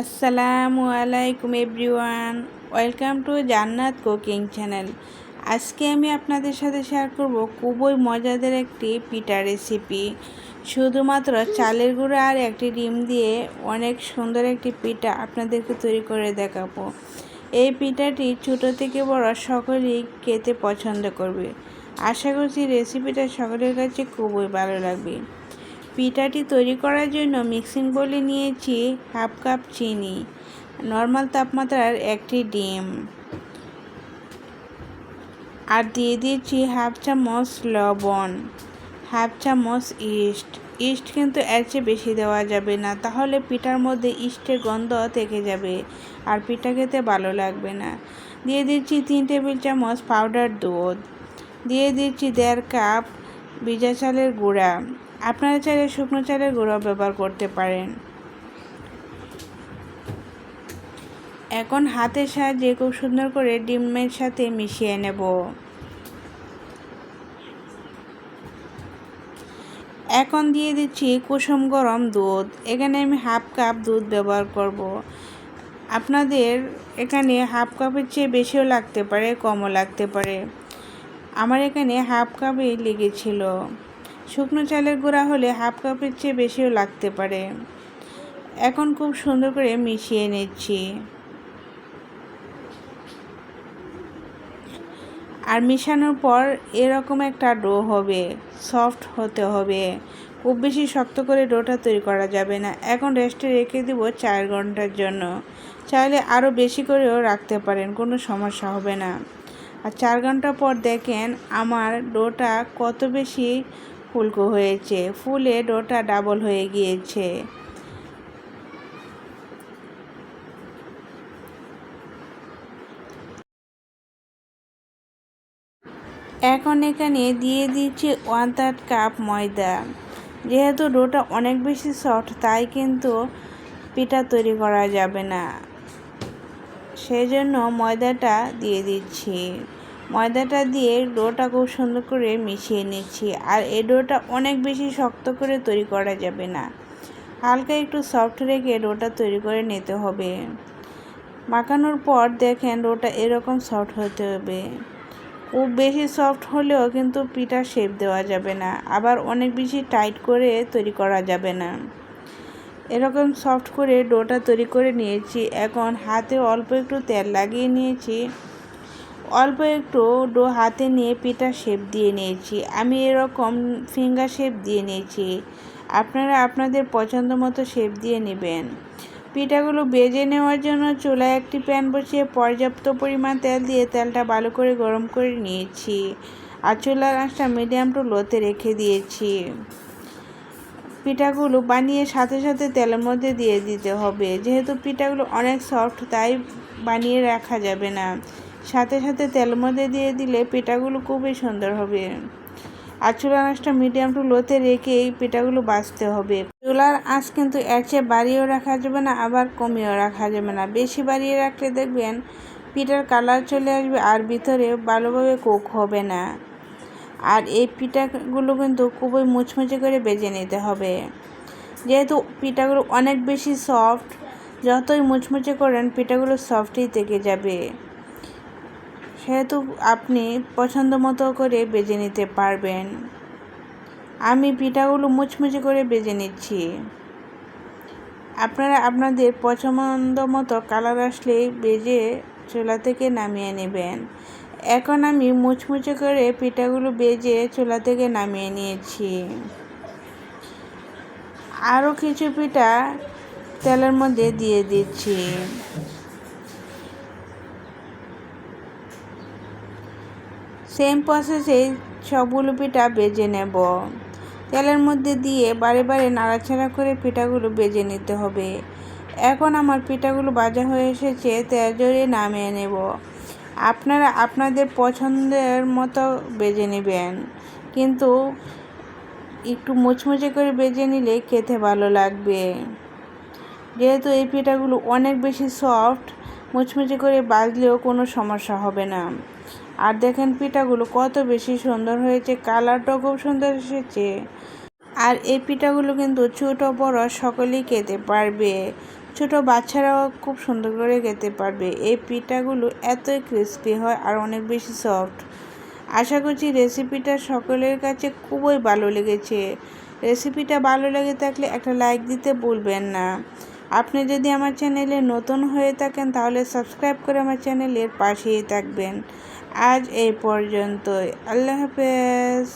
আসসালামু আলাইকুম everyone, welcome to জান্নাত কুকিং চ্যানেল। আজকে আমি আপনাদের সাথে শেয়ার করব খুবই মজাদার একটি পিঠা রেসিপি। শুধুমাত্র চালের গুঁড়ো আর একটি ডিম দিয়ে অনেক সুন্দর একটি পিঠা আপনাদেরকে তৈরি করে দেখাবো। এই পিঠাটি ছোট থেকে বড় সকলেই খেতে পছন্দ করবে। আশা করছি রেসিপিটা সকলের কাছে খুবই ভালো লাগবে। পিঠাটি তৈরি করার জন্য মিক্সিং বোলে নিয়েছি হাফ কাপ চিনি, নর্মাল তাপমাত্রার একটি ডিম, আর দিয়ে দিয়েছি হাফ চামচ লবণ, হাফ চামচ ইস্ট কিন্তু এর চেয়ে বেশি দেওয়া যাবে না, তাহলে পিঠার মধ্যে ইস্টের গন্ধ থেকে যাবে আর পিঠা খেতে ভালো লাগবে না। দিয়ে দিচ্ছি 3 টেবিল চামচ পাউডার দুধ, দিয়ে দিচ্ছি 1.5 কাপ ভিজা চালের গুঁড়া। আপনারা চাইলে শুকনো চালের গুঁড়ো ব্যবহার করতে পারেন। এখন হাতের সাহায্যে খুব সুন্দর করে ডিমের সাথে মিশিয়ে নেব। এখন দিয়ে দিচ্ছি কুসুম গরম দুধ। এখানে আমি হাফ কাপ দুধ ব্যবহার করব। আপনাদের এখানে হাফ কাপের চেয়ে বেশিও লাগতে পারে, কমও লাগতে পারে। আমার এখানে হাফ কাপই লেগেছিল। শুকনো চালের গুঁড়া হলে হাফ কাপের চেয়ে বেশিও লাগতে পারে। এখন খুব সুন্দর করে মিশিয়ে নিচ্ছি। আর মিশানোর পর এরকম একটা ডো হবে, সফট হতে হবে। খুব বেশি শক্ত করে ডোটা তৈরি করা যাবে না। এখন রেস্টে রেখে দিব 4 ঘন্টার জন্য। চাইলে আরও বেশি করেও রাখতে পারেন, কোনো সমস্যা হবে না। আর 4 ঘন্টা পর দেখেন আমার ডোটা কত বেশি ফুলকো হয়েছে, ফুলে ডোটা ডাবল হয়ে গিয়েছে। এখন এখানে দিয়ে দিচ্ছি 1/3 কাপ ময়দা। যেহেতু ডোটা অনেক বেশি সফট, তাই কিন্তু পিঠা তৈরি করা যাবে না, সেই জন্য ময়দাটা দিয়ে দিচ্ছি। ময়দাটা দিয়ে ডোটা খুব সুন্দর করে মিশিয়ে নিচ্ছি। আর এই ডোটা অনেক বেশি শক্ত করে তৈরি করা যাবে না, হালকা একটু সফট রেখে ডোটা তৈরি করে নিতে হবে। মাখানোর পর দেখেন ডোটা এরকম সফট হতে হবে। খুব বেশি সফট হলেও কিন্তু পিঠা শেপ দেওয়া যাবে না, আবার অনেক বেশি টাইট করে তৈরি করা যাবে না। এরকম সফট করে ডোটা তৈরি করে নিয়েছি। এখন হাতে অল্প একটু তেল লাগিয়ে নিয়েছি, অল্প একটু ডো হাতে নিয়ে পিঠা শেপ দিয়ে নিয়েছি। আমি এরকম ফিঙ্গার শেপ দিয়ে নিয়েছি, আপনারা আপনাদের পছন্দ মতো শেপ দিয়ে নেবেন। পিঠাগুলো ভেজে নেওয়ার জন্য চুলায় একটি প্যান বসিয়ে পর্যাপ্ত পরিমাণ তেল দিয়ে তেলটা ভালো করে গরম করে নিয়েছি। আর চুলার আঁচটা মিডিয়াম টু লোতে রেখে দিয়েছি। পিঠাগুলো বানিয়ে সাথে সাথে তেলের মধ্যে দিয়ে দিতে হবে। যেহেতু পিঠাগুলো অনেক সফট, তাই বানিয়ে রাখা যাবে না, সাথে সাথে তেলের মধ্যে দিয়ে দিলে পিঠাগুলো খুবই সুন্দর হবে। আর চুলার আঁচটা মিডিয়াম টু লোতে রেখে এই পিঠাগুলো ভাজতে হবে। চুলার আঁচ কিন্তু এর চেয়ে বাড়িয়েও রাখা যাবে না, আবার কমিয়েও রাখা যাবে না। বেশি বাড়িয়ে রাখলে দেখবেন পিঠার কালার চলে আসবে আর ভিতরে ভালোভাবে কুক হবে না। আর এই পিঠাগুলো কিন্তু খুবই মুচমুচে করে ভেজে নিতে হবে। যেহেতু পিঠাগুলো অনেক বেশি সফট, যতই মুচমুচে করেন পিঠাগুলো সফটই থেকে যাবে। সেহেতু আপনি পছন্দ মতো করে ভেজে নিতে পারবেন। আমি পিঠাগুলো মুচমুচে করে ভেজে নিচ্ছি। আপনারা আপনাদের পছন্দ মতো কালার আসলে ভেজে চুলা থেকে নামিয়ে নেবেন। এখন আমি মুচমুচে করে পিঠাগুলো ভেজে চুলা থেকে নামিয়ে নিয়েছি। আরও কিছু পিঠা তেলের মধ্যে দিয়ে দিচ্ছি। সেম প্রসেসে সবগুলো পিঠা ভেজে নেব। তেলের মধ্যে দিয়ে বারে বারে নাড়াচাড়া করে পিঠাগুলো ভেজে নিতে হবে। এখন আমার পিঠাগুলো ভাজা হয়ে এসেছে, তেল ঝরিয়ে নামিয়ে নেব। আপনারা আপনাদের পছন্দের মতো ভেজে নেবেন, কিন্তু একটু মুচমুচে করে ভেজে নিলে খেতে ভালো লাগবে। যেহেতু এই পিঠাগুলো অনেক বেশি সফট, মুচমুচে করে ভাজলেও কোনো সমস্যা হবে না। আর দেখেন পিঠাগুলো কত বেশি সুন্দর হয়েছে, কালারটাও খুব সুন্দর এসেছে। আর এই পিঠাগুলো কিন্তু ছোট বড় সকলেই খেতে পারবে। ছোট বাচ্চারাও খুব সুন্দর করে খেতে পারবে। এই পিঠাগুলো এতই ক্রিস্পি হয় আর অনেক বেশি সফট। আশা করছি রেসিপিটা সকলের কাছে খুবই ভালো লেগেছে। রেসিপিটা ভালো লেগে থাকলে একটা লাইক দিতে ভুলবেন না। আপনি যদি আমার চ্যানেলে নতুন হয়ে থাকেন তাহলে সাবস্ক্রাইব করে আমার চ্যানেলের পাশেই থাকবেন। আজ এই পর্যন্তই। আল্লাহ হাফেজ।